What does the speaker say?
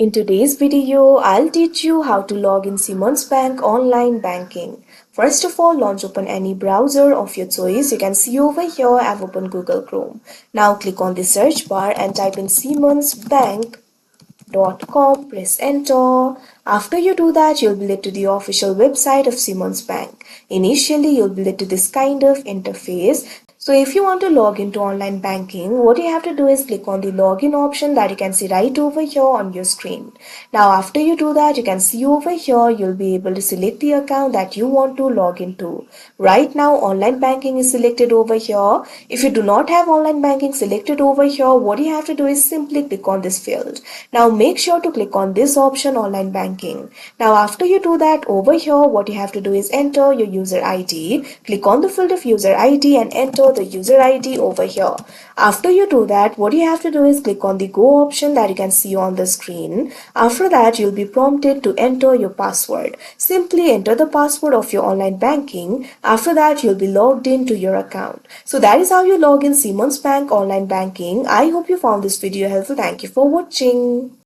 In today's video, I'll teach you how to log in Simmons Bank online banking. First of all, launch open any browser of your choice. You can see over here I've opened Google Chrome. Now click on the search bar and type in simmonsbank.com. Press enter. After you do that, you'll be led to the official website of Simmons Bank. Initially, you'll be led to this kind of interface. So if you want to log into online banking, what you have to do is click on the login option that you can see right over here on your screen. Now after you do that, you can see over here, you'll be able to select the account that you want to log into. Right now, online banking is selected over here. If you do not have online banking selected over here, what you have to do is simply click on this field. Now make sure to click on this option, online banking. Now after you do that, over here, what you have to do is enter your user ID. Click on the field of user ID and enter the user ID over here. After you do that, what you have to do is click on the go option that you can see on the screen. After that, you'll be prompted to enter your password. Simply enter the password of your online banking. After that, you'll be logged into your account. So that is how you log in Simmons Bank online banking. I hope you found this video helpful. Thank you for watching.